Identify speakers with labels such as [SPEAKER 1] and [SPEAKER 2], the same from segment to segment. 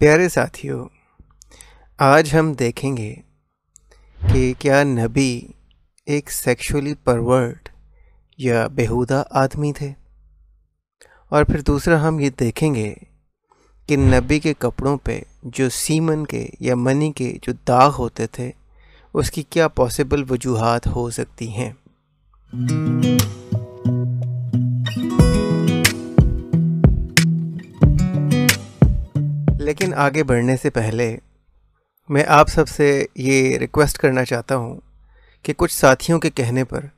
[SPEAKER 1] प्यारे साथियों, आज हम देखेंगे कि क्या नबी एक सेक्सुअली परवर्ट या बेहुदा आदमी थे। और फिर दूसरा हम ये देखेंगे कि नबी के कपड़ों पे जो सीमन के या मनी के जो दाग होते थे उसकी क्या पॉसिबल वजूहात हो सकती हैं। लेकिन आगे बढ़ने से पहले मैं आप सबसे ये रिक्वेस्ट करना चाहता हूँ कि कुछ साथियों के कहने पर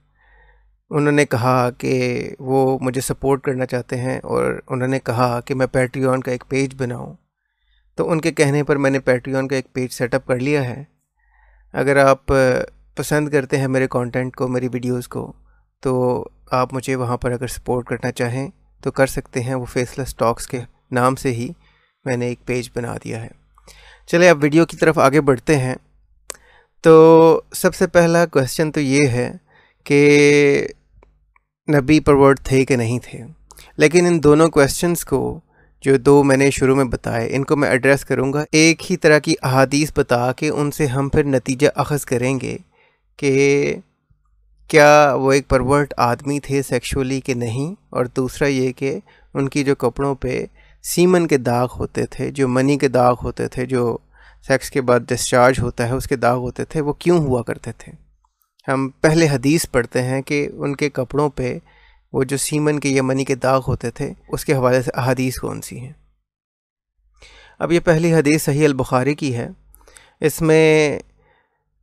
[SPEAKER 1] उन्होंने कहा कि वो मुझे सपोर्ट करना चाहते हैं और उन्होंने कहा कि मैं पैट्रियन का एक पेज बनाऊँ। तो उनके कहने पर मैंने पैट्रियन का एक पेज सेटअप कर लिया है। अगर आप पसंद करते हैं मेरे कंटेंट को, मेरी वीडियोस को, तो आप मुझे वहाँ पर अगर सपोर्ट करना चाहें तो कर सकते हैं। वो फेसलेस टॉक्स के नाम से ही मैंने एक पेज बना दिया है। चलिए अब वीडियो की तरफ आगे बढ़ते हैं। तो सबसे पहला क्वेश्चन तो ये है कि नबी परवर्ट थे कि नहीं थे। लेकिन इन दोनों क्वेश्चंस को, जो दो मैंने शुरू में बताए, इनको मैं एड्रेस करूँगा एक ही तरह की अहादीस बता के। उनसे हम फिर नतीजा अखज़ करेंगे कि क्या वो एक परवर्ट आदमी थे सेक्सुअली कि नहीं। और दूसरा ये कि उनकी जो कपड़ों पे सीमन के दाग होते थे, जो मनी के दाग होते थे, जो सेक्स के बाद डिस्चार्ज होता है उसके दाग होते थे, वो क्यों हुआ करते थे। हम पहले हदीस पढ़ते हैं कि उनके कपड़ों पे वो जो सीमन के या मनी के दाग होते थे उसके हवाले से अहादीस कौन सी हैं। अब ये पहली हदीस सही अल बुखारी की है। इसमें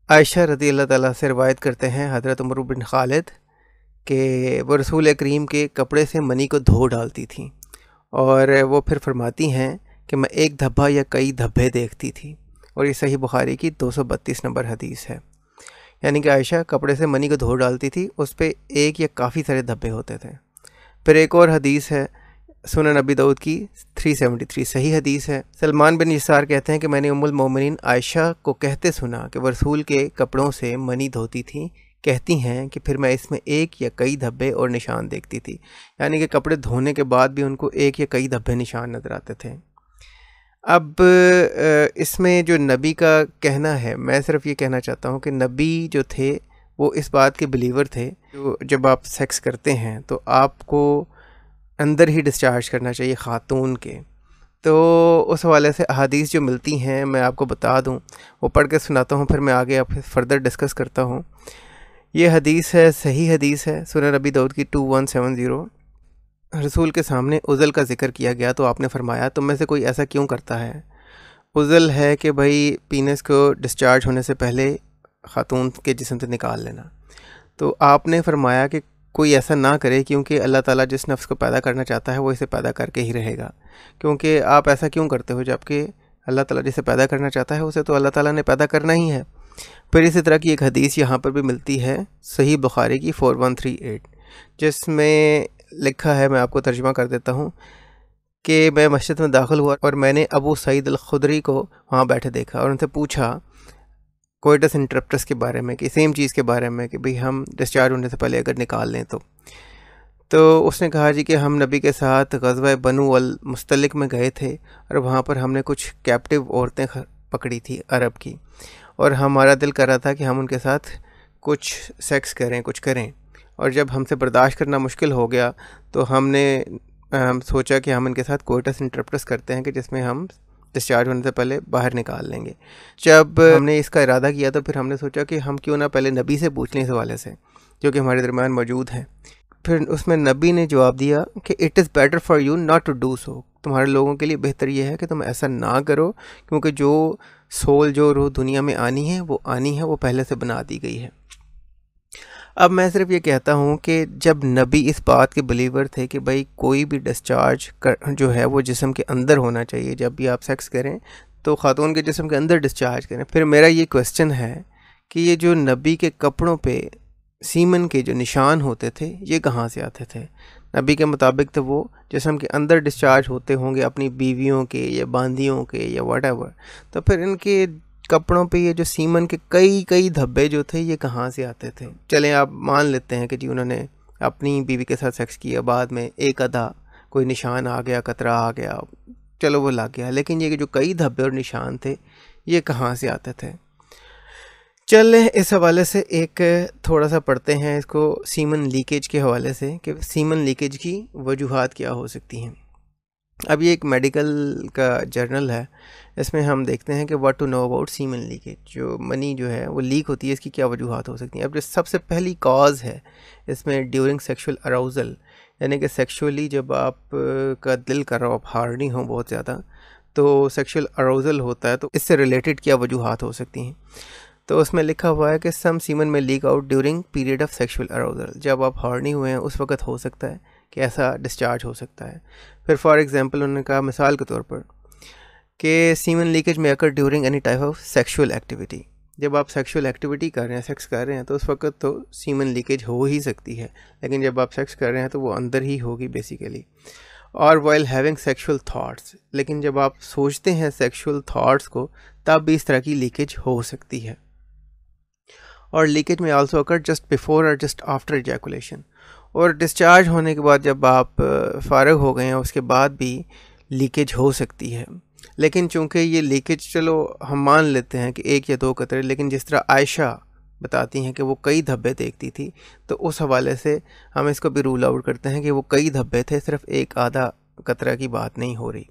[SPEAKER 1] आयशा रज़ी अल्लाह ताला से रिवायत करते हैं हज़रत उमर बिन खालिद कि वो रसूल करीम के कपड़े से मनी को धो डालती थी और वो फिर फरमाती हैं कि मैं एक धब्बा या कई धब्बे देखती थी। और ये सही बुखारी की 232 नंबर हदीस है। यानी कि आयशा कपड़े से मनी को धो डालती थी, उस पर एक या काफ़ी सारे धब्बे होते थे। फिर एक और हदीस है सुनन अबी दाऊद की 373 सही हदीस है। सलमान बिन यसार कहते हैं कि मैंने उम्मुल मोमिनीन आयशा को कहते सुना कि वह रसूल के कपड़ों से मनी धोती थी। कहती हैं कि फिर मैं इसमें एक या कई धब्बे और निशान देखती थी। यानी कि कपड़े धोने के बाद भी उनको एक या कई धब्बे निशान नज़र आते थे। अब इसमें जो नबी का कहना है, मैं सिर्फ ये कहना चाहता हूँ कि नबी जो थे वो इस बात के बिलीवर थे जो जब आप सेक्स करते हैं तो आपको अंदर ही डिस्चार्ज करना चाहिए ख़ातून के। तो उस हवाले से अहादीस जो मिलती हैं मैं आपको बता दूं, वो पढ़ के सुनाता हूं, फिर मैं आगे आप फर्दर डिस्कस करता हूं। ये हदीस है, सही हदीस है, सुनन अबी दाऊद की 2170। रसूल के सामने उज़ल का जिक्र किया गया तो आपने फरमाया, तुम में से कोई ऐसा क्यों करता है। उज़ल है कि भाई पीनस को डिस्चार्ज होने से पहले ख़ातून के जिस्म से निकाल लेना। तो आपने फरमाया कि कोई ऐसा ना करे, क्योंकि अल्लाह ताला जिस नफ्स को पैदा करना चाहता है वो इसे पैदा करके ही रहेगा। क्योंकि आप ऐसा क्यों करते हो, जबकि अल्लाह ताला जिसे पैदा करना चाहता है उसे तो अल्लाह ताला ने पैदा करना ही है। फिर इसी तरह की एक हदीस यहाँ पर भी मिलती है सही बुखारी की 4138, जिसमें लिखा है, मैं आपको तर्जुमा कर देता हूँ कि मैं मस्जिद में दाखिल हुआ और मैंने अबू सईद अल खुदरी को वहाँ बैठे देखा और उनसे पूछा कोइटस इंटरप्टस के बारे में, कि सेम चीज़ के बारे में, कि भाई हम डिस्चार्ज होने से पहले अगर निकाल लें तो उसने कहा जी कि हम नबी के साथ ग़ज़वा बनु अल मुस्तलिक में गए थे और वहाँ पर हमने कुछ कैप्टिव औरतें पकड़ी थी अरब की, और हमारा दिल कर रहा था कि हम उनके साथ कुछ सेक्स करें, कुछ करें। और जब हमसे बर्दाश्त करना मुश्किल हो गया तो हमने सोचा कि हम इनके साथ कोइटस इंटरप्टस करते हैं, कि जिसमें हम डिस्चार्ज होने से पहले बाहर निकाल लेंगे। जब हमने इसका इरादा किया तो फिर हमने सोचा कि हम क्यों ना पहले नबी से पूछ लें इस हवाले से, जो कि हमारे दरमियान मौजूद हैं। फिर उसमें नबी ने जवाब दिया कि it is better for you not to do so, तुम्हारे लोगों के लिए बेहतर यह है कि तुम ऐसा ना करो, क्योंकि जो सोल, जो रूह दुनिया में आनी है वो पहले से बना दी गई है। अब मैं सिर्फ ये कहता हूँ कि जब नबी इस बात के बिलीवर थे कि भाई कोई भी डिस्चार्ज जो है वो जिस्म के अंदर होना चाहिए, जब भी आप सेक्स करें तो ख़ातून के जिस्म के अंदर डिस्चार्ज करें। फिर मेरा ये क्वेश्चन है कि ये जो नबी के कपड़ों पे सीमन के जो निशान होते थे ये कहाँ से आते थे। नबी के मुताबिक तो वो जिस्म के अंदर डिस्चार्ज होते होंगे अपनी बीवियों के या बांदियों के या व्हाटएवर। तो फिर इनके कपड़ों पे ये जो सीमन के कई धब्बे जो थे ये कहाँ से आते थे। चलें आप मान लेते हैं कि जी उन्होंने अपनी बीवी के साथ सेक्स किया, बाद में एक आधा कोई निशान आ गया, कतरा आ गया, चलो वो लग गया, लेकिन ये जो कई धब्बे और निशान थे ये कहाँ से आते थे। चल इस हवाले से एक थोड़ा सा पढ़ते हैं इसको सीमन लीकेज के हवाले से कि सीमन लीकेज की वजूहात क्या हो सकती हैं। अब ये एक मेडिकल का जर्नल है, इसमें हम देखते हैं कि what to know about semen leakage, जो मनी जो है वो लीक होती है इसकी क्या वजूहात हो सकती हैं। अब जो सबसे पहली कॉज है इसमें ड्यूरिंग सेक्सुअल अराउजल, यानी कि सेक्सुअली जब आप का दिल कर रहा हो, आप हार्डी हो बहुत ज़्यादा, तो सेक्सुअल अराउजल होता है, तो इससे रिलेटेड क्या वजूहात हो सकती हैं। तो उसमें लिखा हुआ है कि सम सीमन में leak out during period of sexual arousal, जब आप हॉर्नी हुए हैं उस वक्त हो सकता है कि ऐसा डिस्चार्ज हो सकता है। फिर फॉर एग्जांपल उन्होंने कहा मिसाल के तौर पर कि सीमन लीकेज में अकर during any type of sexual activity, जब आप सेक्सुअल एक्टिविटी कर रहे हैं, सेक्स कर रहे हैं, तो उस वक्त तो सीमन लीकेज हो ही सकती है, लेकिन जब आप सेक्स कर रहे हैं तो वो अंदर ही होगी बेसिकली। और वाइल हैविंग सेक्सुअल थाट्स, लेकिन जब आप सोचते हैं सेक्सुअल थाट्स को तब भी इस तरह की लीकेज हो सकती है। और लीकेज में आल्सो अकर जस्ट बिफोर और जस्ट आफ्टर इजैकुलेशन, और डिस्चार्ज होने के बाद जब आप फारग हो गए हैं उसके बाद भी लीकेज हो सकती है। लेकिन चूंकि ये लीकेज चलो हम मान लेते हैं कि 1 या 2 कतरे, लेकिन जिस तरह आयशा बताती हैं कि वो कई धब्बे देखती थी, तो उस हवाले से हम इसको भी रूल आउट करते हैं कि वो कई धब्बे थे, सिर्फ एक आधा कतरा की बात नहीं हो रही।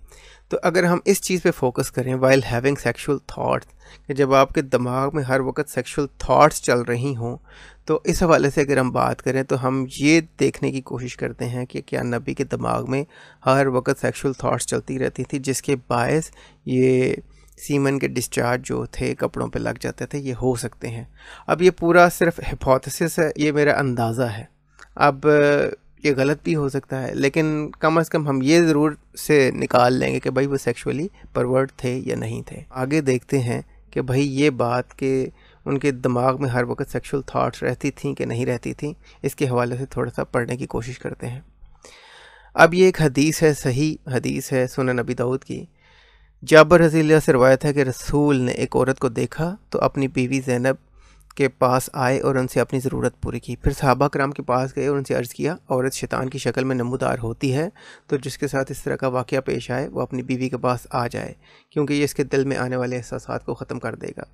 [SPEAKER 1] तो अगर हम इस चीज़ पे फोकस करें वाइल हैविंग सेक्सुअल थॉट्स, कि जब आपके दिमाग में हर वक्त सेक्सुअल थॉट्स चल रही हों, तो इस हवाले से अगर हम बात करें तो हम ये देखने की कोशिश करते हैं कि क्या नबी के दिमाग में हर वक्त सेक्सुअल थॉट्स चलती रहती थी जिसके बायस ये सीमन के डिस्चार्ज जो थे कपड़ों पे लग जाते थे, ये हो सकते हैं। अब ये पूरा सिर्फ हिपोथेसिस है, ये मेरा अंदाज़ा है, अब ये गलत भी हो सकता है, लेकिन कम से कम हम ये ज़रूर से निकाल लेंगे कि भाई वो सेक्सुअली परवर्ट थे या नहीं थे। आगे देखते हैं कि भाई ये बात कि उनके दिमाग में हर वक्त सेक्सुअल थॉट्स रहती थी कि नहीं रहती थी, इसके हवाले से थोड़ा सा पढ़ने की कोशिश करते हैं। अब ये एक हदीस है, सही हदीस है सुनन नबी दाऊद की। जाबर रज़ी अल्लाह से रवायत है कि रसूल ने एक औरत को देखा तो अपनी बीवी ज़ैनब के पास आए और उनसे अपनी ज़रूरत पूरी की। फिर सहाबा कराम के पास गए और उनसे अर्ज़ किया, औरत शैतान की शक्ल में नमूदार होती है, तो जिसके साथ इस तरह का वाक़या पेश आए वो अपनी बीवी के पास आ जाए, क्योंकि ये इसके दिल में आने वाले एहसासात को ख़त्म कर देगा।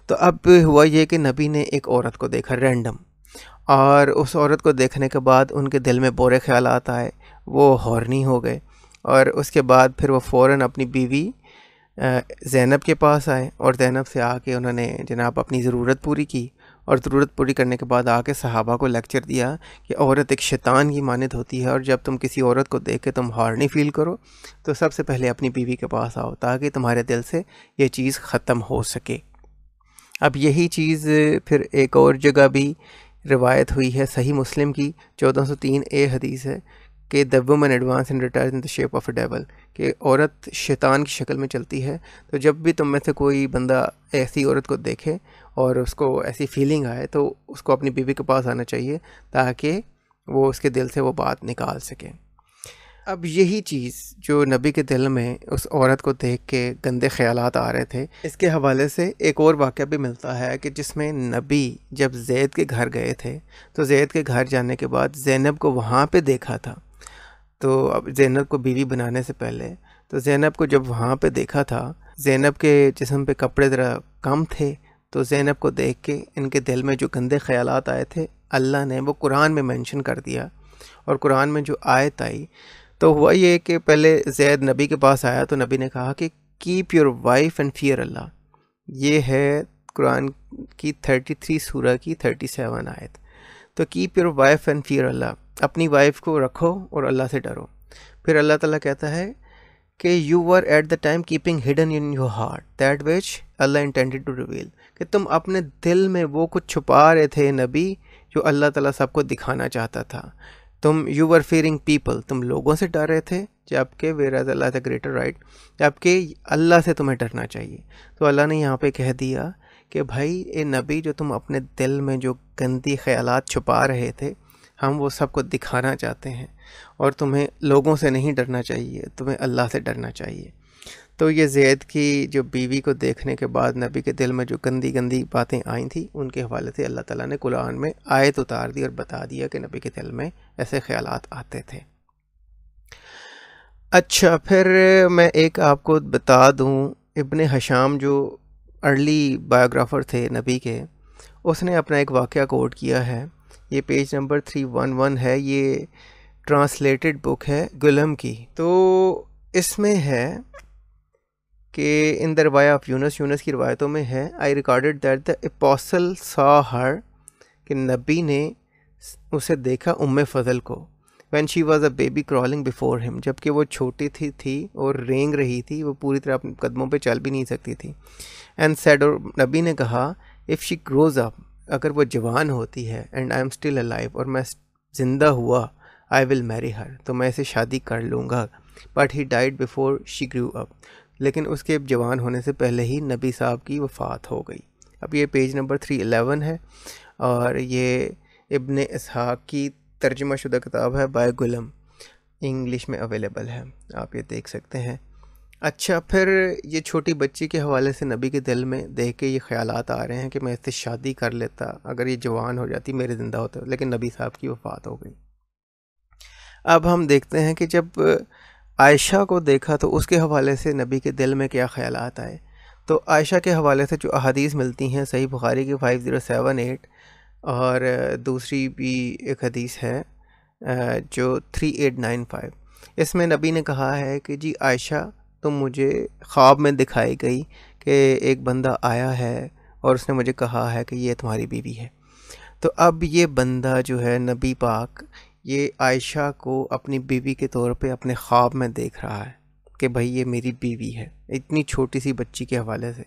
[SPEAKER 1] तो अब हुआ ये कि नबी ने एक औरत को देखा रैंडम, और उस औरत को देखने के बाद उनके दिल में बुरे ख़यालात आए, वो हॉर्नी हो गए, और उसके बाद फिर वो फ़ौरन अपनी बीवी ज़ैनब के पास आए और ज़ैनब से आके उन्होंने जनाब अपनी ज़रूरत पूरी की, और ज़रूरत पूरी करने के बाद आके सहाबा को लेक्चर दिया कि औरत एक शैतान की मानद होती है, और जब तुम किसी औरत को देख के तुम हॉर्नी फ़ील करो तो सबसे पहले अपनी बीवी के पास आओ ताकि तुम्हारे दिल से ये चीज़ ख़त्म हो सके। अब यही चीज़ फिर एक और जगह भी रिवायत हुई है, सही मुस्लिम की 1403 हदीस है कि the woman advance in retires in the shape of a devil, कि औरत शैतान की शक्ल में चलती है। तो जब भी तुम में से कोई बंदा ऐसी औरत को देखे और उसको ऐसी फीलिंग आए तो उसको अपनी बीवी के पास आना चाहिए ताकि वो उसके दिल से वो बात निकाल सके। अब यही चीज़ जो नबी के दिल में उस औरत को देख के गंदे ख्यालात आ रहे थे, इसके हवाले से एक और वाक़या भी मिलता है कि जिसमें नबी जब ज़ैद के घर गए थे तो ज़ैद के घर जाने के बाद ज़ैनब को वहाँ पे देखा था। तो अब ज़ैनब को बीवी बनाने से पहले तो ज़ैनब को जब वहाँ पे देखा था, ज़ैनब के जिस्म पे कपड़े ज़रा कम थे, तो ज़ैनब को देख के इनके दिल में जो गंदे ख्यालात आए थे अल्लाह ने वो कुरान में मेंशन कर दिया। और कुरान में जो आयत आई तो हुआ ये कि पहले ज़ैद नबी के पास आया तो नबी ने कहा कि keep your wife and fear Allah. ये है कुरान की 33 सूरह की 37 आयत। तो keep your wife and fear Allah, अपनी वाइफ को रखो और अल्लाह से डरो। फिर अल्लाह ताला कहता है कि you were at the time keeping hidden in your heart that which Allah intended to reveal, कि तुम अपने दिल में वो कुछ छुपा रहे थे नबी जो अल्लाह ताला सबको दिखाना चाहता था। तुम यू वर फियरिंग पीपल, तुम लोगों से डर रहे थे, जबकि where Allah the greater right, जबकि अल्लाह से तुम्हें डरना चाहिए। तो अल्लाह ने यहाँ पे कह दिया कि भाई ए नबी, जो तुम अपने दिल में जो गंदी ख्यालात छुपा रहे थे हम वो सबको दिखाना चाहते हैं, और तुम्हें लोगों से नहीं डरना चाहिए, तुम्हें अल्लाह से डरना चाहिए। तो ये ज़ैद की जो बीवी को देखने के बाद नबी के दिल में जो गंदी गंदी बातें आई थी उनके हवाले से अल्लाह ताला ने कुरान में आयत उतार दी और बता दिया कि नबी के दिल में ऐसे ख्यालात आते थे। अच्छा, फिर मैं एक आपको बता दूं, इब्ने हशाम जो अर्ली बायोग्राफ़र थे नबी के, उसने अपना एक वाक़या कोट किया है। ये पेज नंबर 311 है, ये ट्रांसलेटेड बुक है गुलम की। तो इसमें है कि इन द रिवाया ऑफ यूनस की रिवायतों में है, I recorded that the apostle saw her, कि नबी ने उसे देखा उम्मे फ़ज़ल को, when she was a baby crawling before him, जबकि वो छोटी थी और रेंग रही थी, वो पूरी तरह अपने कदमों पे चल भी नहीं सकती थी। एंड सेड, और नबी ने कहा, इफ़ शी ग्रोज अप, अगर वो जवान होती है, and I am still alive, और मैं ज़िंदा हुआ, आई विल मैरी हर, तो मैं इसे शादी कर लूँगा। But he died before she grew up, लेकिन उसके जवान होने से पहले ही नबी साहब की वफ़ात हो गई। अब ये पेज नंबर 311 है, और ये इब्ने इसहाक की तर्जुमा शुदा किताब है बाय गुलम, इंग्लिश में अवेलेबल है, आप ये देख सकते हैं। अच्छा, फिर ये छोटी बच्ची के हवाले से नबी के दिल में देख के ये ख़यालात आ रहे हैं कि मैं इससे शादी कर लेता अगर ये जवान हो जाती, मेरे ज़िंदा होते, लेकिन नबी साहब की वफ़ात हो गई। अब हम देखते हैं कि जब आयशा को देखा तो उसके हवाले से नबी के दिल में क्या ख़यालात आए। तो आयशा के हवाले से जो अहादीस मिलती हैं, सही बुखारी की 5078, और दूसरी भी एक हदीस है जो 3895। इसमें नबी ने कहा है कि जी आयशा, तुम मुझे ख्वाब में दिखाई गई कि एक बंदा आया है और उसने मुझे कहा है कि ये तुम्हारी बीवी है। तो अब ये बंदा जो है नबी पाक, ये आयशा को अपनी बीवी के तौर पे अपने ख्वाब में देख रहा है कि भाई ये मेरी बीवी है, इतनी छोटी सी बच्ची के हवाले से।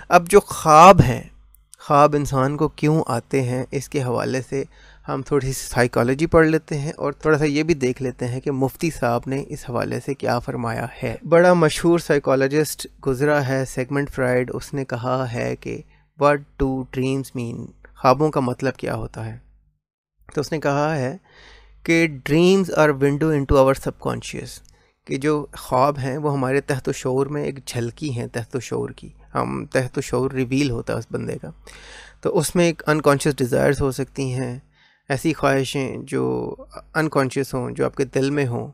[SPEAKER 1] अब जो ख्वाब हैं, ख्वाब इंसान को क्यों आते हैं, इसके हवाले से हम थोड़ी सी साइकोलॉजी पढ़ लेते हैं और थोड़ा सा ये भी देख लेते हैं कि मुफ्ती साहब ने इस हवाले से क्या फरमाया है। बड़ा मशहूर साइकोलॉजिस्ट गुज़रा है सिगमंड फ्राइड, उसने कहा है कि व्हाट डू ड्रीम्स मीन, ख्वाबों का मतलब क्या होता है। तो उसने कहा है कि dreams are window into our subconscious, कि जो ख्वाब हैं वो हमारे तहत शऊर में एक झलकी हैं, तहत शऊर की, हम तहत शऊर रिवील होता है उस बंदे का। तो उसमें एक अनकॉन्शियस डिज़ायर्स हो सकती हैं, ऐसी ख्वाहिशें जो अनकॉन्शियस हों, जो आपके दिल में हों,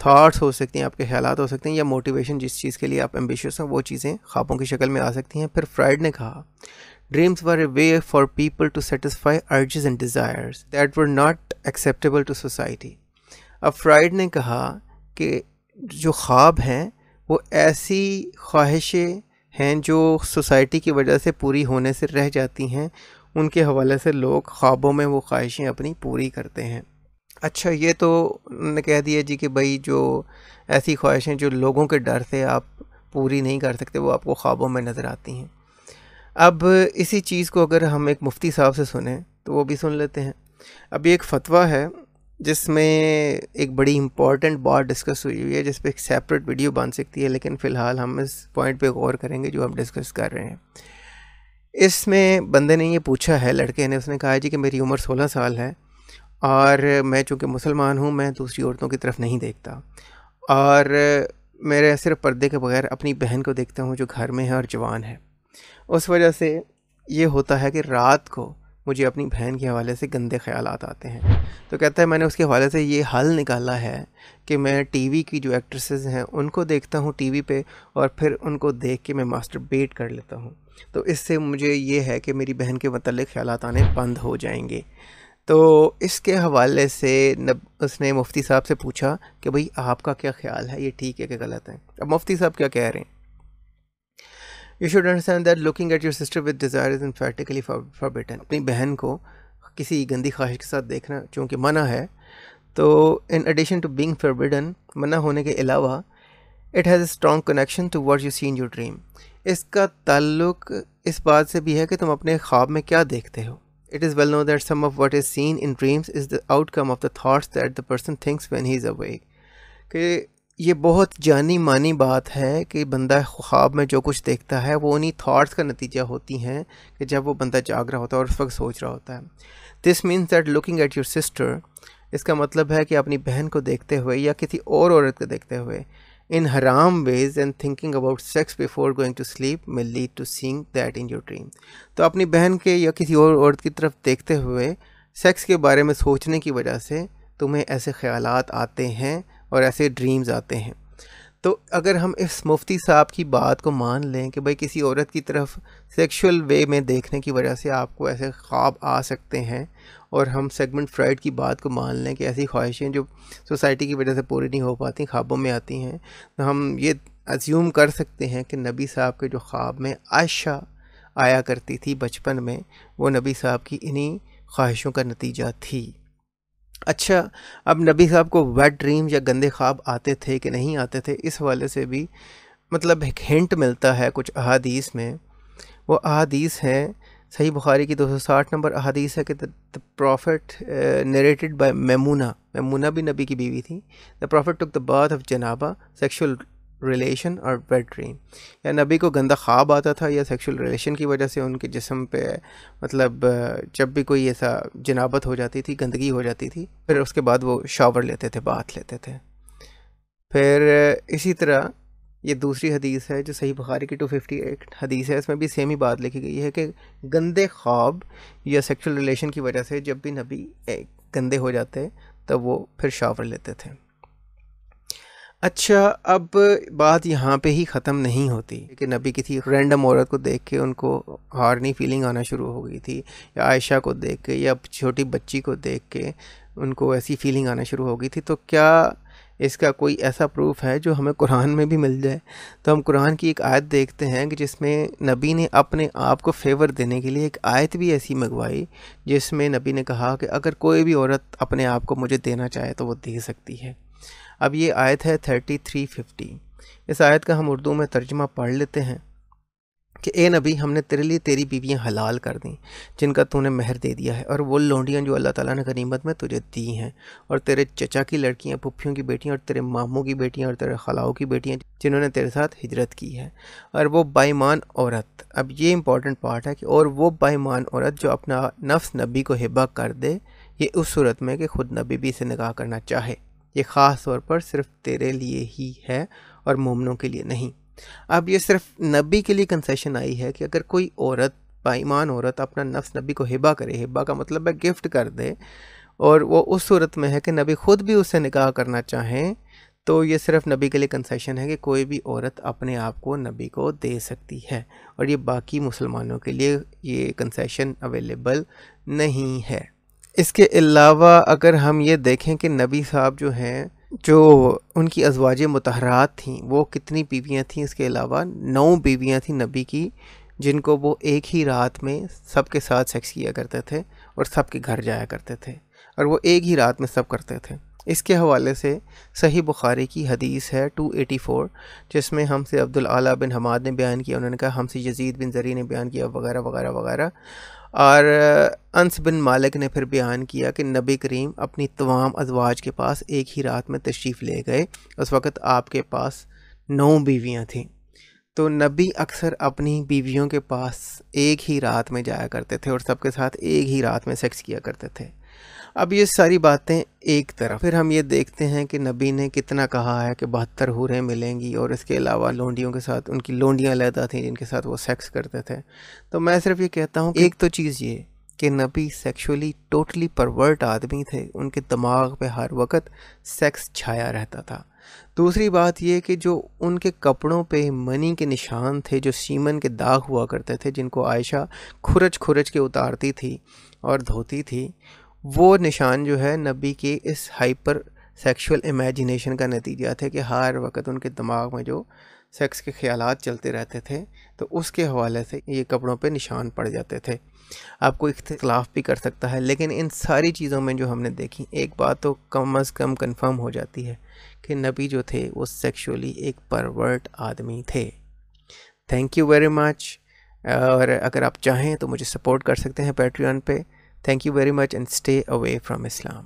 [SPEAKER 1] थॉट्स हो सकती हैं, आपके ख्यालात हो सकते हैं, या मोटिवेशन जिस चीज़ के लिए आप एम्बिशियस हैं, वो चीज़ें ख्वाबों की शक्ल में आ सकती हैं। फिर फ्राइड ने कहा, dreams were a way for people to satisfy urges and desires that were not acceptable to society. अब फ्राइड ने कहा कि जो ख्वाब हैं वो ऐसी ख्वाहिशें हैं जो सोसाइटी की वजह से पूरी होने से रह जाती हैं, उनके हवाले से लोग ख्वाबों में वो ख्वाहिशें अपनी पूरी करते हैं। अच्छा, ये तो उन्होंने कह दिया जी कि भाई जो ऐसी ख्वाहिशें जो लोगों के डर से आप पूरी नहीं कर सकते, वो आपको ख्वाबों में नज़र आती हैं। अब इसी चीज़ को अगर हम एक मुफ्ती साहब से सुने तो वो भी सुन लेते हैं। अब ये एक फ़तवा है जिसमें एक बड़ी इम्पॉर्टेंट बात डिस्कस हुई हुई है, जिस पे एक सेपरेट वीडियो बन सकती है, लेकिन फ़िलहाल हम इस पॉइंट पे गौर करेंगे जो हम डिस्कस कर रहे हैं। इसमें बंदे ने ये पूछा है, लड़के ने, उसने कहा है जी कि मेरी उम्र 16 साल है और मैं चूँकि मुसलमान हूँ, मैं दूसरी औरतों की तरफ नहीं देखता, और मेरे सिर्फ पर्दे के बगैर अपनी बहन को देखता हूँ जो घर में है और जवान है। उस वजह से ये होता है कि रात को मुझे अपनी बहन के हवाले से गंदे ख़यालात आते हैं। तो कहता है मैंने उसके हवाले से ये हल निकाला है कि मैं टीवी की जो एक्ट्रेसेस हैं उनको देखता हूँ टीवी पे, और फिर उनको देख के मैं मास्टरबेट कर लेता हूँ। तो इससे मुझे ये है कि मेरी बहन के मतलब ख़यालात आने बंद हो जाएंगे। तो इसके हवाले से उसने मुफ्ती साहब से पूछा कि भाई आपका क्या ख्याल है, ये ठीक है कि गलत है। अब मुफ्ती साहब क्या कह रहे हैं, You should understand that looking at your sister with desire is emphatically forbidden. अपनी बहन को किसी गंदी ख्वाहिश के साथ देखना चूँकि मना है, तो in addition to being forbidden, मना होने के अलावा, it has a strong connection to what you see in your dream. इसका ताल्लुक इस बात से भी है कि तुम अपने ख्वाब में क्या देखते हो. It is well known that some of what is seen in dreams is the outcome of the thoughts that the person thinks when he is awake. कि ये बहुत जानी मानी बात है कि बंदा ख्वाब में जो कुछ देखता है वो उन्हीं थॉट्स का नतीजा होती हैं कि जब वो बंदा जाग रहा होता है और उस वक्त सोच रहा होता है. This means that looking at your sister, इसका मतलब है कि अपनी बहन को देखते हुए या किसी और औरत को देखते हुए इन हराम ways and thinking about sex before going to sleep may lead to seeing that in your dream. तो अपनी बहन के या किसी और औरत की तरफ देखते हुए सेक्स के बारे में सोचने की वजह से तुम्हें ऐसे ख्यालात आते हैं और ऐसे ड्रीम्स आते हैं। तो अगर हम इस मुफ्ती साहब की बात को मान लें कि भाई किसी औरत की तरफ सेक्सुअल वे में देखने की वजह से आपको ऐसे ख्वाब आ सकते हैं, और हम सेगमेंट फ्राइड की बात को मान लें कि ऐसी ख्वाहिशें जो सोसाइटी की वजह से पूरी नहीं हो पाती ख्वाबों में आती हैं, तो हम ये अज्यूम कर सकते हैं कि नबी साहब के जो ख्वाब में आयशा आया करती थी बचपन में, वो नबी साहब की इन्हीं ख्वाहिशों का नतीजा थी। अच्छा, अब नबी साहब को वेट ड्रीम या गंदे ख्वाब आते थे कि नहीं आते थे, इस हवाले से भी मतलब एक हिंट मिलता है कुछ अहादीस में। वो अहादीस हैं, सही बुखारी की 260 नंबर अहादीस है कि the prophet narrated by Maimuna भी नबी की बीवी थी। The prophet took the bath of जनाबा, सेक्सुअल रिलेशन और वेट ड्रीम। या नबी को गंदा ख्वाब आता था या सेक्सुअल रिलेशन की वजह से उनके जिस्म पे मतलब जब भी कोई ऐसा जनाबत हो जाती थी, गंदगी हो जाती थी, फिर उसके बाद वो शावर लेते थे, बाथ लेते थे। फिर इसी तरह ये दूसरी हदीस है जो सही बुखारी की 258 हदीस है, इसमें भी सेम ही बात लिखी गई है कि गंदे ख्वाब या सेक्सुअल रिलेशन की वजह से जब भी नबी गंदे हो जाते तब वो फिर शावर लेते थे। अच्छा, अब बात यहाँ पे ही ख़त्म नहीं होती कि नबी किसी रैंडम औरत को देख के उनको हार्नी फीलिंग आना शुरू हो गई थी, या आयशा को देख के या छोटी बच्ची को देख के उनको ऐसी फीलिंग आना शुरू हो गई थी। तो क्या इसका कोई ऐसा प्रूफ है जो हमें कुरान में भी मिल जाए? तो हम कुरान की एक आयत देखते हैं कि जिसमें नबी ने अपने आप को फेवर देने के लिए एक आयत भी ऐसी मंगवाई, जिसमें नबी ने कहा कि अगर कोई भी औरत अपने आप को मुझे देना चाहे तो वो दे सकती है। अब ये आयत है 3350। इस आयत का हम उर्दू में तर्जुमा पढ़ लेते हैं कि ए नबी, हमने तेरे लिए तेरी बीवियां हलाल कर दी जिनका तूने महर दे दिया है, और वो लौंडियां जो अल्लाह ताला ने गनीमत में तुझे दी हैं, और तेरे चचा की लड़कियां, पुप्पियों की बेटियां, और तेरे मामों की बेटियां, और तेरे खलाओं की बेटियां जिन्होंने तेरे साथ हिजरत की है, और वो बाईमान औरत। अब ये इंपॉर्टेंट पार्ट है कि और वो बाईमान औरत जो अपना नफ्स नबी को हिबा कर दे, ये उस सूरत में कि खुद नबी भी इसे निकाह करना चाहे। ये ख़ास तौर पर सिर्फ तेरे लिए ही है और मोमिनों के लिए नहीं। अब ये सिर्फ नबी के लिए कंसेशन आई है कि अगर कोई औरत, बाईमान औरत, अपना नफ्स नबी को हिबा करे, हिबा का मतलब है गिफ्ट कर दे, और वो उस सूरत में है कि नबी खुद भी उससे निकाह करना चाहें, तो ये सिर्फ नबी के लिए कंसेशन है कि कोई भी औरत अपने आप को नबी को दे सकती है, और ये बाकी मुसलमानों के लिए ये कंसेशन अवेलेबल नहीं है। इसके अलावा अगर हम ये देखें कि नबी साहब जो हैं, जो उनकी अज़वाज मुतहरात थीं, वो कितनी बीवियां थीं, इसके अलावा 9 बीवियां थीं नबी की, जिनको वो एक ही रात में सबके साथ सेक्स किया करते थे और सबके घर जाया करते थे, और वो एक ही रात में सब करते थे। इसके हवाले से सही बुखारी की हदीस है 284, जिसमें हमसे अब्दुल आला बिन हमाद ने बयान किया, उन्होंने कहा हमसे यजीद बिन ज़री ने बयान किया, वगैरह वगैरह वगैरह। और अंस बिन मालिक ने फिर बयान किया कि नबी करीम अपनी तमाम अज़वाज के पास एक ही रात में तशरीफ़ ले गए। उस वक़्त आपके पास 9 बीवियां थीं। तो नबी अक्सर अपनी बीवियों के पास एक ही रात में जाया करते थे और सबके साथ एक ही रात में सेक्स किया करते थे। अब ये सारी बातें एक तरफ, फिर हम ये देखते हैं कि नबी ने कितना कहा है कि 72 हूरें मिलेंगी, और इसके अलावा लोंडियों के साथ, उनकी लोंडियाँ अलहदा थीं जिनके साथ वो सेक्स करते थे। तो मैं सिर्फ ये कहता हूँ कि एक तो चीज़ ये कि नबी सेक्सुअली टोटली परवर्ट आदमी थे, उनके दिमाग पे हर वक्त सेक्स छाया रहता था। दूसरी बात ये कि जो उनके कपड़ों पे मनी के निशान थे, जो सीमन के दाग हुआ करते थे, जिनको आयशा खुरच खुरच के उतारती थी और धोती थी, वो निशान जो है नबी के इस हाइपर सेक्सुअल इमेजिनेशन का नतीजा थे कि हर वक्त उनके दिमाग में जो सेक्स के ख्यालात चलते रहते थे, तो उसके हवाले से ये कपड़ों पे निशान पड़ जाते थे। आपको इख्तिलाफ भी कर सकता है, लेकिन इन सारी चीज़ों में जो हमने देखी, एक बात तो कम अज़ कम कंफर्म हो जाती है कि नबी जो थे वो सेक्सुअली एक परवर्ट आदमी थे। Thank you very much. और अगर आप चाहें तो मुझे सपोर्ट कर सकते हैं पैट्रियन पे। Thank you very much and stay away from Islam.